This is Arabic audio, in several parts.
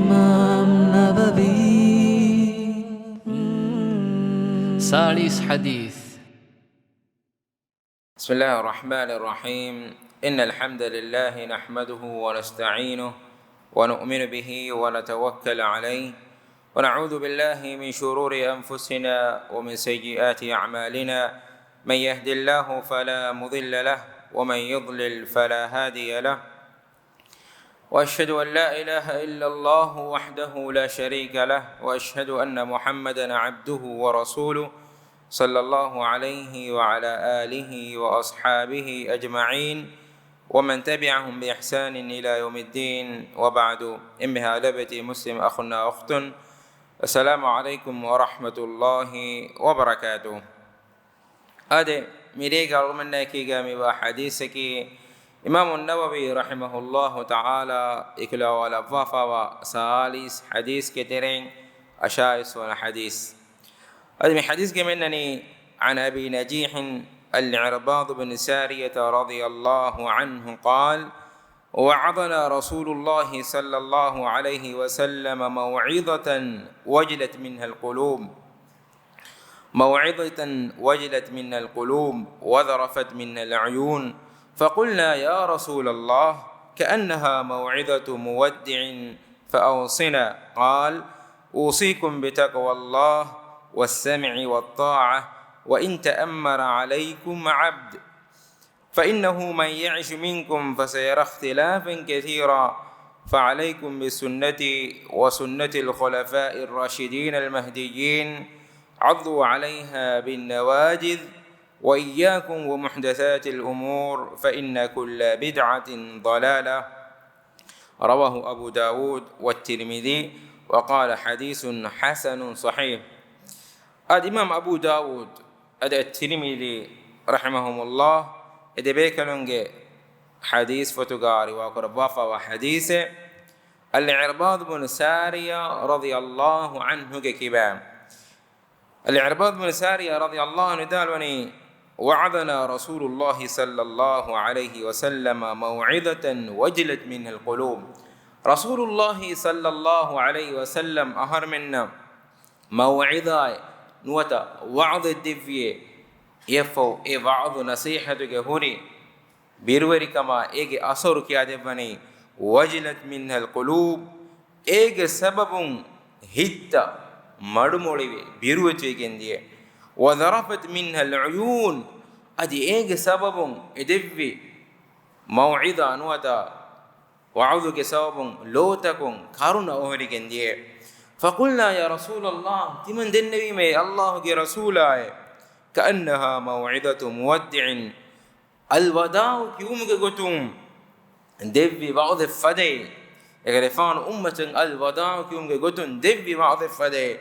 إمام نبوي 40 حديث. بسم الله الرحمن الرحيم. إن الحمد لله نحمده ونستعينه ونؤمن به ونتوكل عليه ونعوذ بالله من شرور أنفسنا ومن سيئات أعمالنا. من يهد الله فلا مضل له ومن يضلل فلا هادي له. وأشهد أن لا إله إلا الله وحده لا شريك له وأشهد أن محمدا عبده ورسوله صلى الله عليه وعلى آله وأصحابه أجمعين ومن تبعهم بإحسان إلى يوم الدين. وبعد، إمها لبتي مسلم أخنا أخت، السلام عليكم ورحمة الله وبركاته. هذا ميريك أرمنا كي قامي وحديثك إمام النووي رحمه الله تعالى إكلا ولا فافا وساليس حديث كتيرين أشايس ولا حديث. هذا من حديث كمنني عن أبي نجيح العرباض بن سارية رضي الله عنه قال: وعظنا رسول الله صلى الله عليه وسلم موعظة وجلت منها القلوب، موعظة وجلت منها القلوب وذرفت منها العيون، فقلنا يا رسول الله كأنها موعظة مودع فأوصنا. قال: أوصيكم بتقوى الله والسمع والطاعة وإن تأمر عليكم عبد، فإنه من يعش منكم فسيرى اختلافا كثيرا، فعليكم بسنتي وسنة الخلفاء الراشدين المهديين، عضوا عليها بالنواجذ، وإياكم ومحدثات الأمور فإن كل بدعة ضلالة. رواه أبو داود والترمذي وقال حديث حسن صحيح. الإمام أبو داود الترمذي رحمهم الله بيكلونج حديث فتغاري وقربافا وحديث العرباض بن سارية رضي الله عنه كبام. العرباض بن سارية رضي الله عنه قال: وعظنا رسول الله صلى الله عليه وسلم موعظة وجلت منها القلوب. رسول الله صلى الله عليه وسلم أهر منا موعظة نوتا وعظ الدفية يفو وعظ نصيحتك هوري بيروري كما إيجي أصور كيادفني وجلت منها القلوب إيجي سبب هتا مدمولي بيروتي كنديه وذرفت منها العيون أدي إيجي سبب إدفي موعظة نوتا وعظك سبب لو تكون كارونا أهري كنديه. فقلنا يا رسول الله تمن دن نبي مي الله كي رسوله كأنها موعظة مودع الوداع كيومك قتوم دبي بعض الفدي يغرفان أمة الوداع كيومك قتوم دبي بعض الفدي.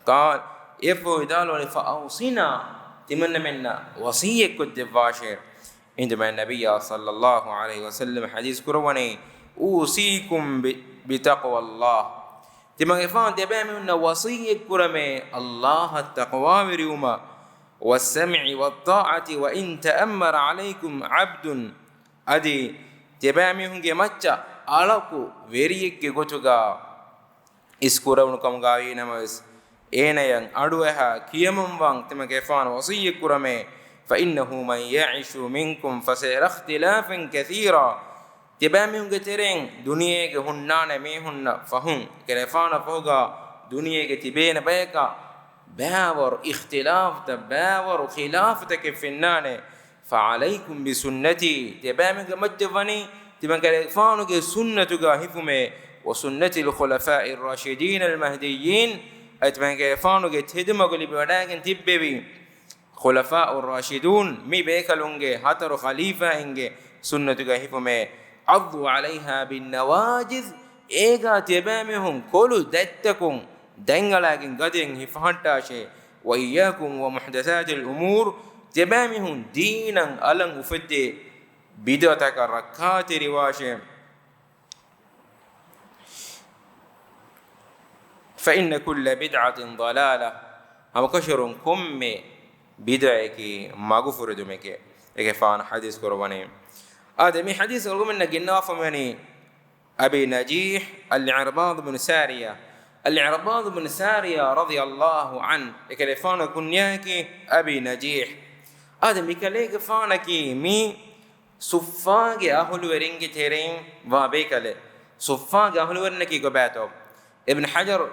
قال يفو دالوني فأوصينا تمن منا وصية كد فاشر. عندما النبي صلى الله عليه وسلم حديث كرواني أوصيكم بتقوى الله تمغفان دبامنا وصية كرمي الله التقوى مريوما والسمع والطاعة وإن تأمر عليكم عبد أدي دبامهم جمتة ألاكو وريك جوتوغا إسكورونكم غاوي نمس إينيان أدوها كيمم وان تمغفان وصية كرمي فإنه من يعيش منكم فسيرى اختلافا كثيرا. تباميون كتيرين دنيا كهنان ميهن فهم كرفانا فوقا دنيا كتبين بيكا باور اختلاف تباور خلاف تكفنان. فعليكم بسنتي تباميون كمجفني تبان كرفانا كسنة كهفمي وسنة الخلفاء الراشدين المهديين أتبان كرفانا كتهدم كلبوداكن تببي خلفاء الراشدون مي بيكالونجي هاتر خليفة إنجي سنة كهفمي عضوا عليها بالنواجذ إيغا تبامهم كل دتكم دنگلاكن قدين هفهنتاشي. وإياكم ومحدثات الأمور تبامهم دينا ألن أفدي بدأتك ركات رواشي. فإن كل بدعة ضلالة أما كشر كم بدعك مغفور دمك إكفان حديث كرواني آدمي حديث رغم أن جناف مني أبي نجيح العرباض بن سارية العرباض بن سارية رضي الله عنه إكلفان كنياك أبي نجيح هذا ميكاليك فانكي مي صفاق أهل ورنج تيرين وابيكالي صفاق أهل ورنكي قباتو ابن حجر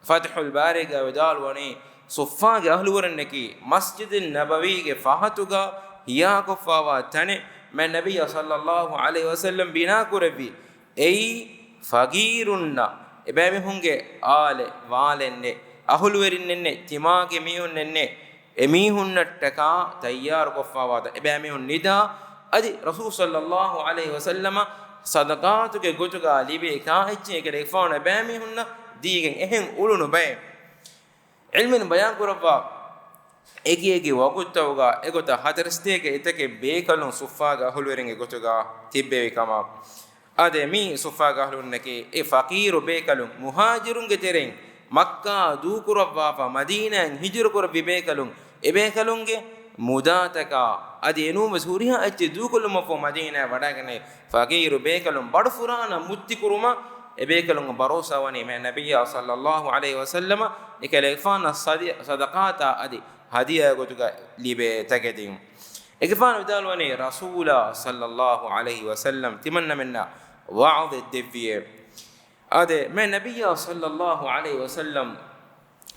فتح الباري ودال وني صفاق أهل ورنكي مسجد النبوي فهتوغا هيا كفاوا تاني من النبي صلى الله عليه وسلم بنا كربي أي فقيرنا إبامي هنگه آل والنه أهل ورننه تماغ ميهننه එමිහුන්නට්ටකා තයාර කොෆාවාද එබෑමිහුන් නිදා අදි රසූල් සල්ලල්ලාහු අලයිහි වසල්ලම සදකාතුගේ ගොතුගා ලිබේ කාහිච්චි එක දෙෆාන එබෑමිහුන්න දීගෙන් එහෙන් උළුණු බය ඉල්මින් බයන් කරවා එකියගේ වකුත්තවගා එගොත හතරස්තේක එතකේ බේකලුන් සුෆාගා අහුල්වරින්ගේ ගොතුගා තිබ්බේවිකම අදේ මී සුෆාගා අහුල්ුන්නකේ ඒ ෆකීරු බේකලුන් මුහාජිරුන්ගේ තෙරෙන් මක්කා දූකුරවාපා මදීනෙන් හිජර කර විබේකලුන් එබේකලුන්ගේ මුදාතකා අදි එනුම සූරියා අච්ච දූකුලුම ෆෝ මදීනා වඩාගෙන ෆකීරු බේකලුන් බඩ ෆුරාන මුත්ති කුරුම එබේකලුන් බරෝසවනි මේ නබිය සල්ලල්ලාහු අලයිහි වසල්ලම එකලෙෆාන සදකාතා අදි හදියා ගොතුක ලිබේ තකෙදින් එකෆාන විදාලවනි රසූලා සල්ලල්ලාහු අලයිහි වසල්ලම් තිමන්න මෙන්න වඅද් දෙවියේ هذا ما النبي صلى الله عليه وسلم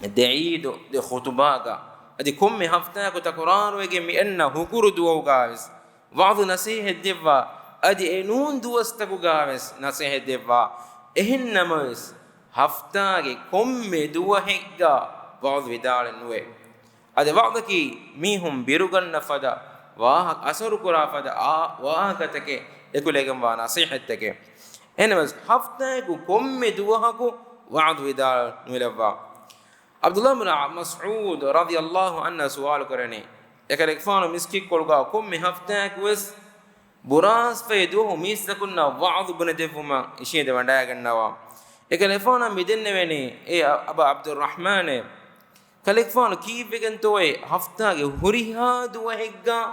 دعيد لخطباغا ادي كم هفتاك تقرار ويجي انه كرد وغاوس بعض نصيحه ديفا ادي انون دوستكو غاوس نصيحه ديفا اهنمس هفتاك كم دوهيغا بعض ودال نوي ادي بعضكي ميهم بيرغن فدا واه اثر كرا فدا واه كتك يقولكم ونصيحتك එනවස් හෆ්තායකු කොම්මෙ දුවහකු වඅද් විදාල් නුලවා අබ්දුල්ලාහ් ඉබ්න මස්ඌද් රදියල්ලාහු අන්හු සුවාල් කරණි එකලෙක් ෆාන මිස්කික් කොල්ගා කොම්මෙ හෆ්තායකු වස් බුරාස් ෆේදුහ මිස්සකුන්න වඅද් ඉබ්න දෙෆුමා ඉෂේද වඩා ගන්නවා එකලෙක් ෆාන මිදෙන්න වෙනි ඒ අබා අබ්දුර්රහ්මාන කලෙක් ෆාන කීවෙගෙන් තෝයි හෆ්තාගේ හුරිහා දුවහෙග්ගා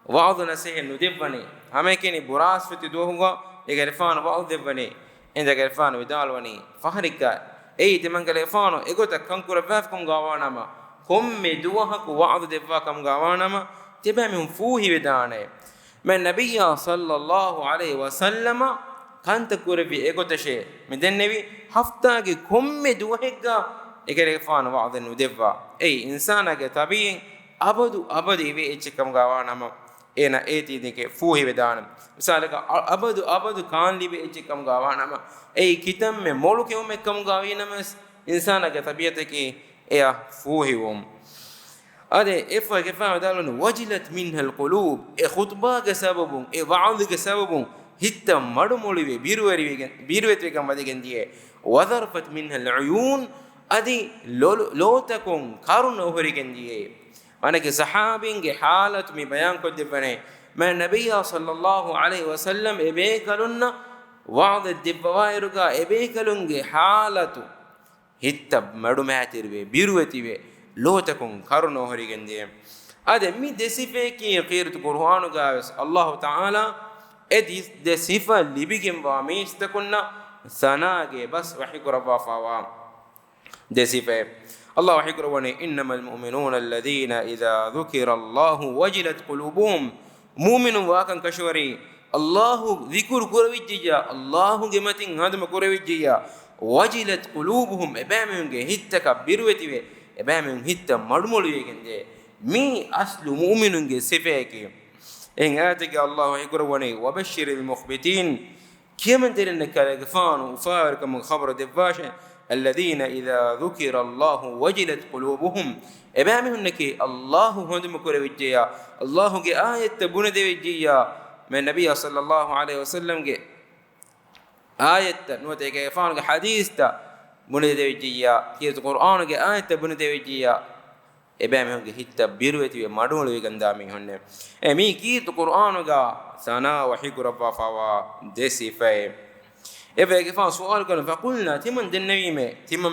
වඅද් නසෙහ නුදෙවණි හැමකෙනි බුරාස් ෆති දුවහුගා إغرفان بعض دبني عند غرفان ودالوني فهرك أي تمن غرفانو إغوتا كنكور فافكم غاوانما كم مدوهك وعض دفاكم غاوانما تبع من فوه ودانه من النبي صلى الله عليه وسلم كانت كوربي إغوتا شيء من النبي هفتاك كم مدوهك إغرفان بعض ودفا أي إنسانك طبيعي أبدو يبي إيشكم غاوانما එන ඒති දෙකේ ෆූහි වේදානම් මිසාලක අබදු කාන් ලිබේ එච්චකම් ගාවානම ඒ කිතම් මේ මොළු කෙවම එක්කම ගාවිනම ඉන්සානගේ තබියතකේ එය ෆූහි වම් අදේ එෆා කෆා දාලන වජිලත් මින්හල් කුලූබ් ඒ ඛුත්බාගේ සබබුන් ඒ වඅද්ගේ සබබුන් හිත මඩු මොළුවේ බීරුවෙත් වේගම් වදගෙන් දියේ වදර්ෆත් මින්හල් උයූන් අදි ලෝතකුන් කරුණ ඔහරිගෙන් දියේ أنك صحابين حالة مي بيان كود بني ما النبي صلى الله عليه وسلم إبيكلنا وعض الدبوائرقا إبيكلن حالة هتب مدو ماتر بي بيروتي بي لو تكون كرنو هريغن دي هذا مي دسيفيكي قيرت قرآن قاوس الله تعالى ادي دسيفة لبيكم واميش تكون ثناء بس وحيك ربا فاوا دسيفة الله يقولون إنما المؤمنون الذين إذا ذكر الله وجلت قلوبهم مؤمن واكن كشوري الله ذكر كرويجيا الله جمتين هذا كرويجيا وجلت قلوبهم إبامهم هيتك بيروتي إبامهم هيت مرمولي كنجي مي أصل مؤمن سفيك إن آتك الله يقولون وبشر المخبتين كمن ترنك الغفان وفارك من خبر دفاشة الذين إذا ذكر الله وجلت قلوبهم إبامهم نكي الله هندم كرويجيا الله جي آية بنا دويجيا من النبي صلى الله عليه وسلم جي آية نوتي كيفان حديث تا بنا دويجيا كيف القرآن جي آية بنا دويجيا إبامهم جي هتا بيروتي مادون لوي غندامي هن مي كيف القرآن جا سنا وحيك ربا فوا دسي فاي إذا كفان سؤال قال فقلنا تمن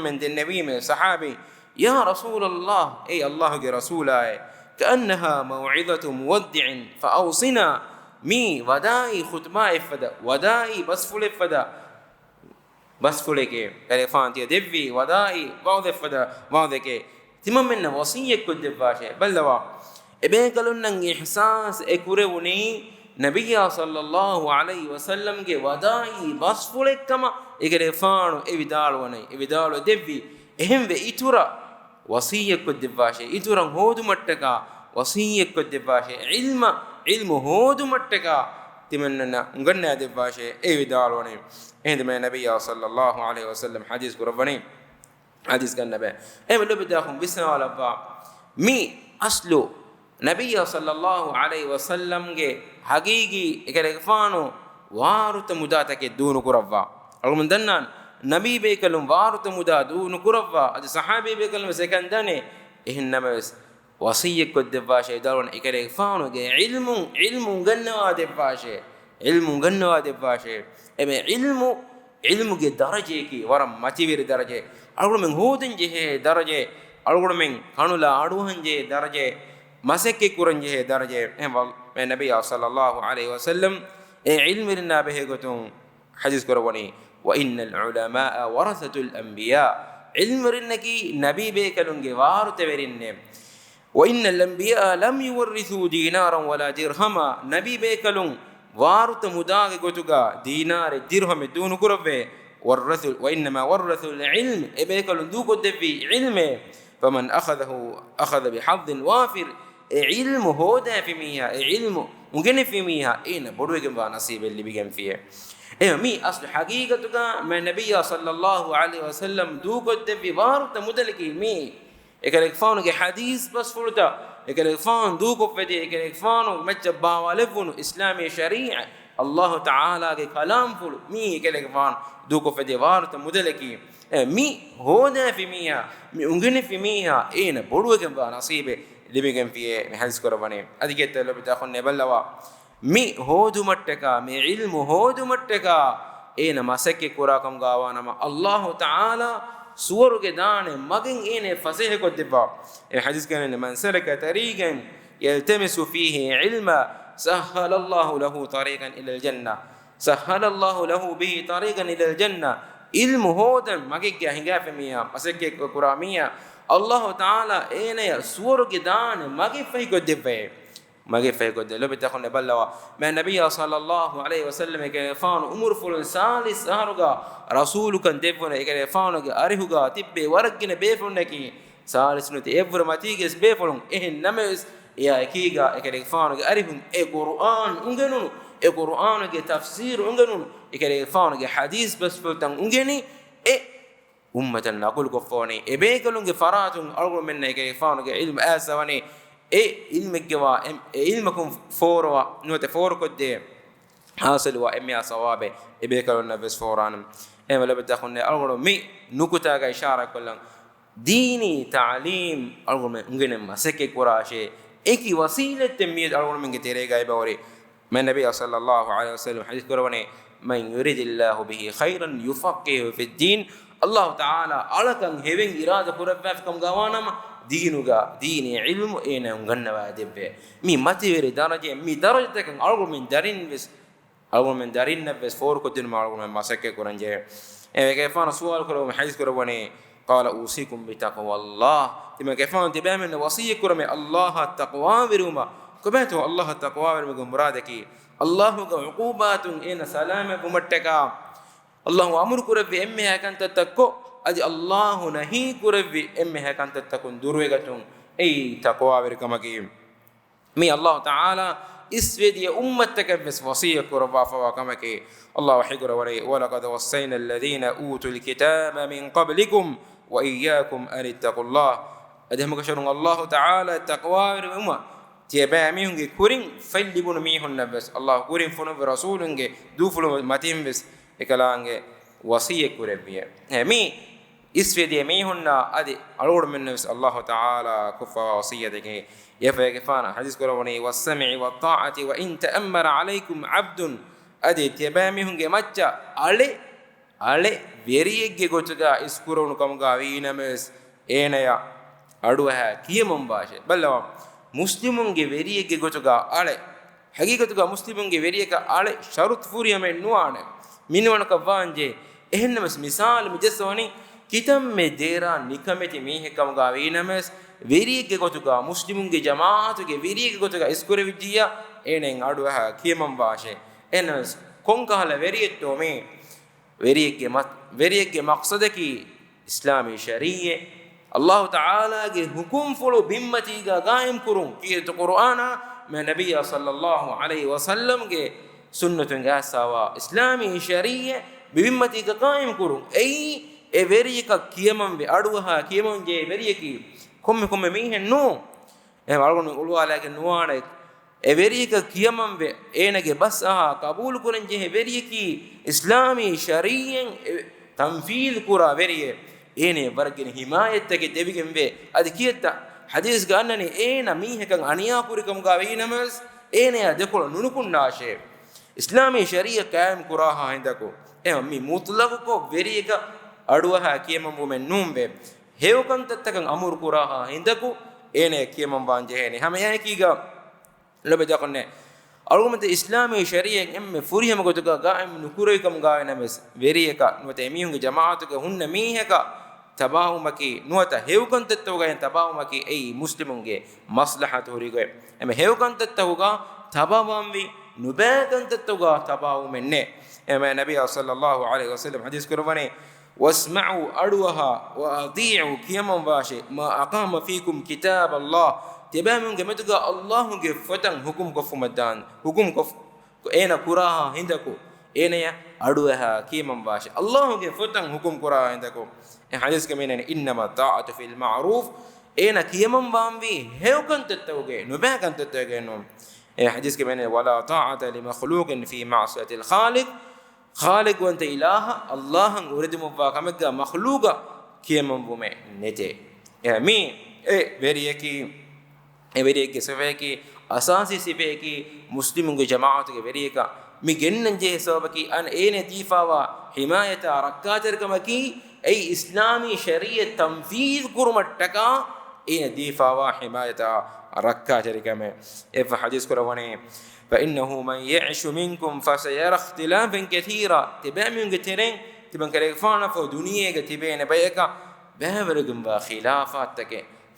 من النبي صحابي يا رسول الله أي الله رسوله كأنها موعظة مودع فأوصنا مي ودائي خطباء فدا ودائي بصفل فدا bas fuleke elefantiya devvi wadai wawdefada wawdeke timamenna wasiyek kuddevashe ballawa ebe kalun nan ihsas ekurewuni nabiyya sallallahu alaihi wasallam ge wadai bas fulekama egere faanu evidalu devvi ehemve itura wasiyek kuddevashe ituran hodu mattaka wasiyek kuddevashe ilmu hodu mattaka timanna unganna devashe evidalu عندما النبي صلى الله عليه وسلم حديث قرباني حديث كان النبي لو بداكم بسنا ولا با مي اصله نبي صلى الله عليه وسلم کے حقيقي اكلفانو وارت مداتك دون قربا رغم دنان نبي بكلم وارت مدا دون قربا اد صحابي بكلم سكندني انما وصيه قدباشه دارون اكلفانو علم غنوا دباشه علم غنوا دباشه eme ilmu ge daraje ki waram mativir daraje algonu men hodin je daraje algonu men kanula aduhan je daraje masekke kuran je daraje emal me nabi sallallahu alaihi wasallam ilmu rinna behe gotun hadis korwani wa innal ulama warathatul anbiya ilmu rinnaki nabi be kalunge warute verinne wa innal anbiya lam yuwarrithu dinaran wala dirhama nabi be kalun وارت مداغ غتوغا دينار درهم دون كربه والرثل وانما ورثوا العلم ابيكل دوكو دفي علمه فمن اخذ بحظ وافر علم هودا في ميها علم ممكن في ميها اين بدوغ با نصيب اللي بيجن فيه مي اصل حقيقتك من النبي صلى الله عليه وسلم دوكو دفي وارت مدلكي مي اكلك فانو حديث بس فرتا اكلفان دوكو فدي اكلفانو مجبا ولفونو اسلامي شريعه الله تعالى کے کلام فل مي اكلفان دوكو فدي وارت مدلكي مي هودا في ميها مي انغني في ميها اين بودوكم با نصيبه لبيگم في حديث قرباني اديكت لو بتاخن بلوا مي هودو متكا مي علم هودو متكا اين مسكي قراكم غاوانا الله تعالى سورك دانه مگن اين فصيح کو دبا الحديث كان من سلك طريقا يلتمس فيه علما سهل الله له طريقا الى الجنه سهل الله له به طريقا الى الجنه علم هودن مگه هنگا فميا مسك قراميا الله تعالى اين سورك دانه مگه فاي کو دبا مگه فاي کو دلو بتخن بلوا ما النبي صلى الله عليه وسلم كفان امور فل ثالث هرغا رسول كان دبون كفان اريهغا تبي ورگن بيفونكي ثالث نت ايفر ماتيگس بيفون نمس يا كيغا كفان اريهن قران انگنو قران تفسير انگنو كفان حديث بس فلتن انگني امه نقول كفوني ابيكلون فراتون ارغ من كفان علم اسواني علمك جوا علمكم فوروا نوت فور قد حاصل وامي صوابه ابيكلون بس فوران ولا بتاخن الغرو مي نكتا اشاره كلن ديني تعليم الغرو من ما سكي قراشه اكي وسيله تمييز الغرو من تيري غايبوري من النبي صلى الله عليه وسلم حديث قرباني من يريد الله به خيرا يفقهه في الدين الله تعالى علكن هيبن اراده قربافكم غوانم دينوغا ديني علم اين غنوا دبه مي ماتير درجه مي درجه كان الغرو من دارين بس الغرو من دارين بس فور كدن ما الغرو ما سكي قرانجه كيفان سؤال كرو حديث قرباني قال اوصيكم بتقوى الله تما كيفان تبع من وصيه كرم الله التقوى برما كبته الله التقوى برما مرادك الله عقوبات ان سلام بمتكا الله امر كرب امه كانت تتكو ادي الله نهي كرب امه كانت تكون درويغتون اي تقوى بركمكي مي الله تعالى اسفدي امتك بس وصيه كربا فواكمكي الله حجر ولقد وصينا الذين اوتوا الكتاب من قبلكم واياكم ان اتقوا الله ادهم كشرون الله تعالى تقوى برما تيبا ميهونغي كورين فليبون ميهون بس الله كورين فنو برسولنغي دوفلو ماتيم بس ekalaange wasiye kurebiye mi isfediye mihunna adi alur minnes Allah taala kufa wasiyateke yafege fana hadis koroni was-sam'i wat-ta'ati wa in ta'ammara alaykum 'abdun adi tebamihunge macca ale veriyegge gotuga iskuronu kamga winames enaya aduha kiyamam bashe ballawa muslimunge veriyegge gotuga ale hagigatuga muslimunge veriyeka ale sharut furiyame nuane minwana kavanje ehnamas misal mijesoni kitam me dera nikameti mihekam ga venamas veriyege gotuga muslimunge jamaatuge veriyege gotuga iskure vijiya enen aduha kiyamam washe enas konkahala veriyetto me veriyege maqsadaki islami shariye Allah Ta'ala ge hukum fulu bimmati ga gaim kurun kiyatu Qur'ana ma nabiyya sallallahu alaihi wasallam ge sunnatun ga sawa islami shariye bimmati ga gaim kurun ei e veriyeka kiyamam be aduha kiyamon je veriyeki komme mihen no e walgon ulwala ge nuwana e veriyeka kiyamam be enage bas aha qabul kuren je veriyeki islami shariyen tanfil kura veriye ene wargen himayette ge devigen be adi kiyetta hadis gannani ena mihekan aniya kurikam ga veinamas ene adekol nunukunnashe islami sharia kaim kuraha hindako e mi mutlaq ko veriyeka aduha kiyamam men numbe hewkan tattakan amur kuraha hindaku ene kiyamam banje hene hama yakiga lobe dakonne argumente islami sharia emme furihama gotuga gaim nukuroikam gawenames veriyeka nuta emihunge jamaatuge hunna miheka tabahumaki nuata hewkan tattawga en tabahumaki ei muslimunge maslahatu horigo emme hewkan tattawga tabawamvi nubakan tattawga tabahumenne emme nabiy sallallahu alaihi wasallam hadis kurwane wasma'u adwaha wa ati'u kiyamam washe ma aqama fikum kitab Allah tibamunge metuga Allahunge fotan hukum kofumadan hukum kof ena kuraha hindaku enaya aduha kiyamam washe Allahunge fotan hukum kuraha hindaku e hadis ke menene innama ta'atu fil ma'ruf ena kiyamam wambi hewkan tattawge nubakan tattawge no e hadis ke menene wala ta'ata li makhluqin fi ma'siyati al khaliq khaliq wanta ilaha allahan uridimu wa kamega makhluqa kiyamam bume nete mi veriyeki sefeki asasi sifeki muslimunge jamaatuge veriyeka mi gennanje sabaki an ene tifawa himayata rakkaterkamaki ei islami shariat tanfiz kurmattaka ene tifawa himayata rakkaterkame ef hadis kurawani فإنه من يعش منكم فسيرى اختلافا كثيرا تبامن ترين تبان كريفانا في دنيا تبين بيكا بهبركم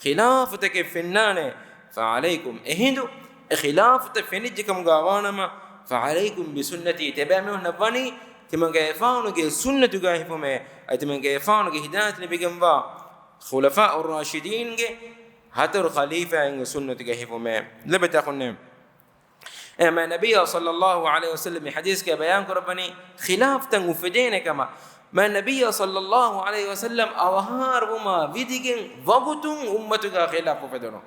خلافتك فنان فعليكم اهدوا خلافتك فنجكم غوانما فعليكم بسنتي تبامن نبني تبان كريفانا سنة غايفما تبان كريفانا هداية نبيكم خلفاء الراشدين هتر خليفة سنة غايفما لبتاخنم اما نبي صلى الله عليه وسلم حديث کے بیان کو ربنی خلاف تن وفدین کما ما نبي صلى الله عليه وسلم اوهار وما ودیگن وقتن امت کا خلاف فدنو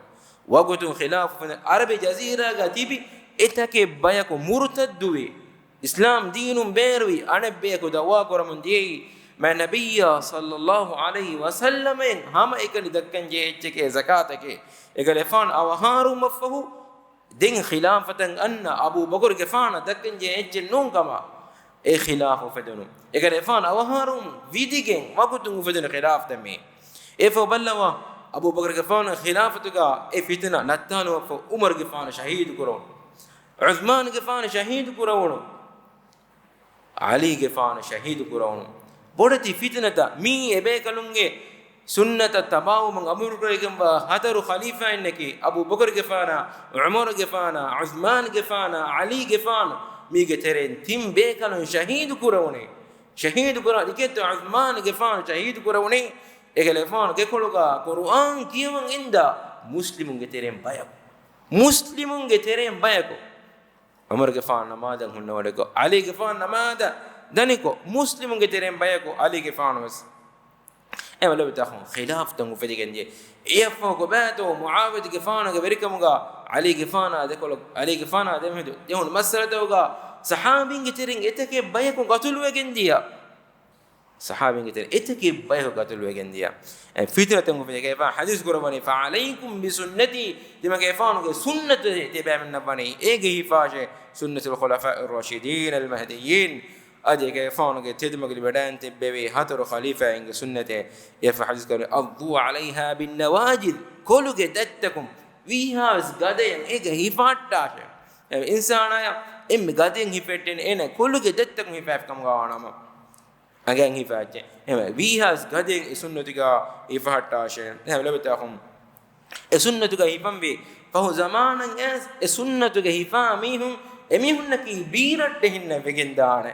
وقتن خلاف عرب جزیرہ کا تیبی اتکے بیا کو مرتد ہوئے اسلام دین بیروی انبے کو دعوا کرمن دی ما نبي صلى الله عليه وسلم ہم ایکن دکن جے کے زکات کے اگر فان اوهار مفہو دين خلافة أن أبو بكر كفانا دكن جيج نونكما إيه خلاف فدنو إيه فان أوهارم فيديجين ما كنتم فدن خلاف تمي إيه فبلوا أبو بكر كفانا خلافتك إيه فتنة نتانو عمر كفانا شهيد كرون عثمان كفانا شهيد كرون علي كفانا شهيد كرون بودتي فتنة مي إبه كلونجي سنة تباو من أمور كريم وهتر خليفة إنك أبو بكر جفانا عمر جفانا عثمان جفانا علي جفانا ميجي ترين تيم بيكالون شهيد كروني شهيد كروني كيت عثمان جفانا شهيد كروني إغلفان كيكولوغا قرآن كيوان إندا مسلمون ترين بايكو مسلمون ترين بايكو عمر جفانا ماذا هن ولكو علي جفانا ماذا دنيكو مسلمون ترين بايكو علي جفانا بس اما لو تاخون خلاف تنو فديگنجي يفو كباتو معاويه غفانا غبركمغا علي غفانا دكول علي غفانا دمهدو يهون مسرتوغا صحابين گترين اتكي بايكو قتل وگنديا صحابين گترين اتكي بايكو قتل وگنديا فتنه تنو فديگا حديث قرباني فعليكم بسنتي دما غفانا سنه تبع من نبني ايگي حفاظه سنه الخلفاء الراشدين المهديين أديك فانك تدمج البدن تبوي هتر خليفة إنك سنة يفعل حديث قال أضوا عليها بالنواجذ كل جدتكم فيها قدين إيه هي فاتاش إنسان يا إم قدين هي فتن إنه كل جدتكم هي فاف كم قانا ما again hifaje ema we has gaden e sunnatiga ifahatashe ne lebeta khum e sunnatuga hifambe fahu zamanan as e sunnatuga hifa mihun emihunki biiratte hinna vegendane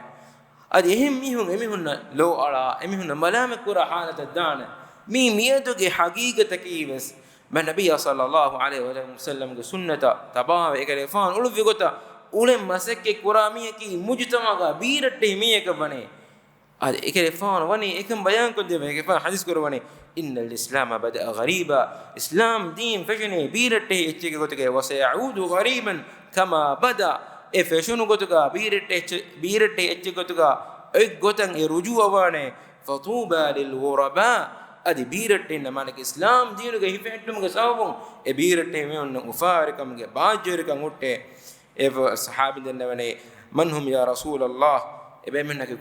adi ehim mihun emihunna lo ala emihunna malame kura halata dana mi miyetuge haqiqataki ves man nabiyya sallallahu alaihi wasallam ge sunnata tabawa ekale fan ulu vigota ulen masekke kurami ki mujtama ga biiratte miyeka bane adi ekale fan wani ekam bayan ko deve ekale fan hadis korwani innal islam bada ghariba islam din fashne biiratte echike gotige wasayaudu ghariban kama bada e fashunu gotuga biiratte echike gotuga ek gotan e ruju awane fatuba lil ghuraba adi biiratte namanake islam diinuge hifettumge sawun e biiratte meonna ufarikam ge baajjerikam utte e sahabi dennavane manhum ya rasulullah ebe mennake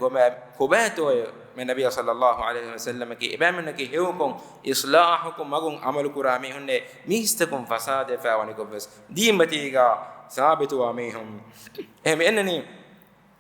kobato me nabiy sallallahu alaihi wasallam ki ebe mennake hewkon islahukum magun amal kurami hunne mistakum fasade fawani kobes dimatiga sabitu wa mehum em enni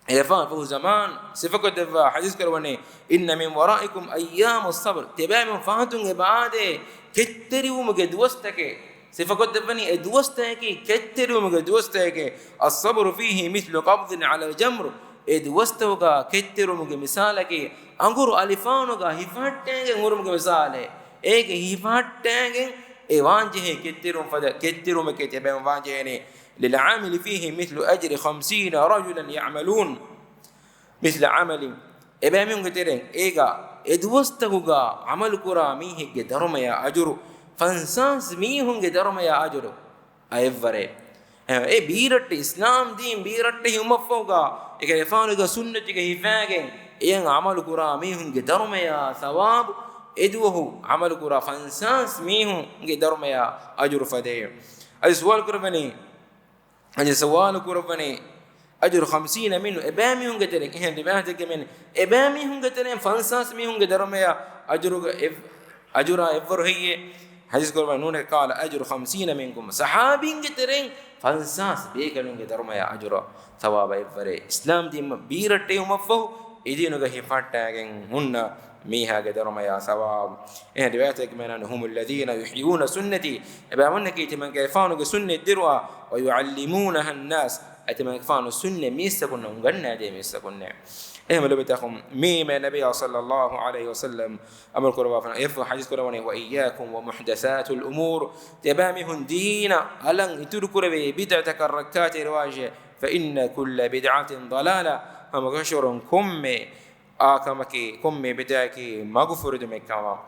يفان في زمان سفكت دفا حديث كرواني إن من ورائكم أيام الصبر تبع من فاتون بعده كتري ومجدوستك سفكت دفني ادوستك كتري ومجدوستك الصبر فيه مثل قبض على الجمر ادوستوغا كتري ومجمثالك أنغور ألفانوغا هفاتك أنغور ومجمثاله إيه هفاتك إيوانجه كتري ومفدا كتري ومكتبع وانجهني للعامل فيه مثل أجر 50 رجلا يعملون مثل عمل إبامين كتيرين إيجا إدوستهوغا عمل كرا ميه درم يا أجر فانسانس ميهم درم يا أجر أيفره إيه بيرت إسلام دين بيرت يوم فوقا إيه يفعلوا سنة كهيفاجين إيه عمل كرا ميهم درم يا ثواب إدوه عمل كرا فانسانس ميهم درم يا أجر فديه السؤال كربني أجل سوال كربني أجر 50 منه إبامي هم قتلين إيه دبعتك من إبامي هم قتلين فانساس مي هم قدرهم يا أجر إفر هي حديث كربني نونه قال أجر 50 منكم صحابين قتلين فانساس بيكلون قدرهم يا أجر ثواب إفر إسلام دي بيرتهم مفهو إدينه كهي فاتاكين هن ميها قدرهم يا ثواب إيه دبعتك من هم الذين يحيون سنتي إبامنك يتمن كيفانو سنة دروا ويعلمونها الناس أتمن كيفانو سنة ميستكون ونغنى دي ميستكون إيه ملبتكم ميم النبي صلى الله عليه وسلم أمر قربا يفو حديث قرباني وإياكم ومحدثات الأمور تبامهن دين ألن يتركوا بدعتك الركات رواجه فإن كل بدعة ضلالة ومغشر كم آكمكي كم بدعكي مغفور دمكما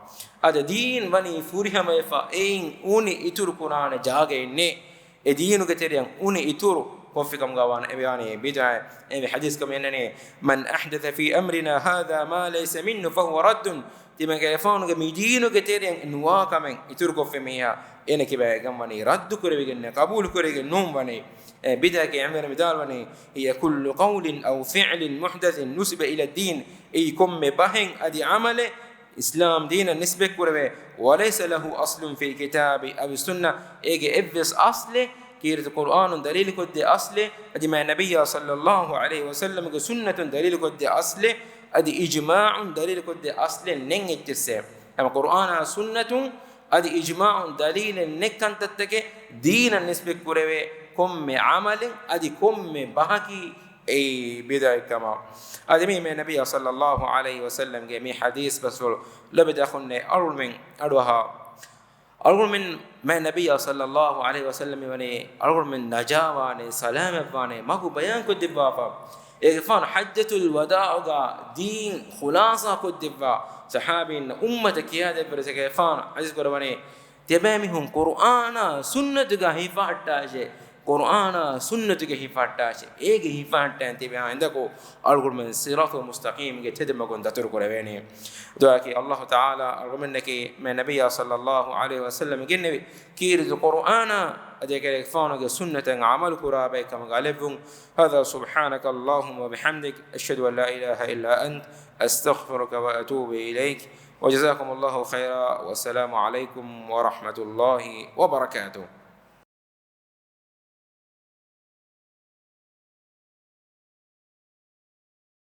هذا دين بني فورهم يفا إن أوني يتركونا جاغي ني دينو كتيريان أوني يترو كوفيكم غوان ابياني بدعه في حديث كم انني من احدث في امرنا هذا ما ليس منه فهو رد تيما كيفون ميدينو كتيرين انوا كمن يتركو في ميا انك با غمني رد كريغن قبول كريغن نوم بني بدعه كامر مثال بني هي كل قول او فعل محدث نسب الى الدين اي كم بهن ادي عمل اسلام دين النسبه كربه وليس له اصل في الكتاب او السنه اي ابس اصل كيرت القرآن دليل قد أصله أدي ما النبي صلى الله عليه وسلم سنة دليل قد أصله أدي إجماع دليل قد أصله نين التسام أما القرآن سنة أدي إجماع دليل نكن تتك دين النسبة كروي كم عمل أدي كم بحكي أي بداية كما أدي من النبي صلى الله عليه وسلم جميع حديث بس لبدا خن أرول من أروها أرغب من ما النبي صلى الله عليه وسلم وني أرغب من نجاواني سلام واني ماكو بيان كدبا إغفان حجة الوداع دين خلاصة كدبا صحابي أمتك هذا برسك إغفان عزيز قرباني تبامهم قرآن سنة هي فاتاجي قرآن سنة هي فاتاجي إيه هي فاتان تبع عندكو أرغب من صراط المستقيم كتدم كون دتر قرباني دعاك الله تعالى أرغب منك من النبي صلى الله عليه وسلم جنبي كير القرآن أديك إغفانك سنة عمل قرابي كما قالبهم هذا سبحانك اللهم وبحمدك أشهد أن لا إله إلا أنت أستغفرك وأتوب إليك وجزاكم الله خيرا والسلام عليكم ورحمة الله وبركاته.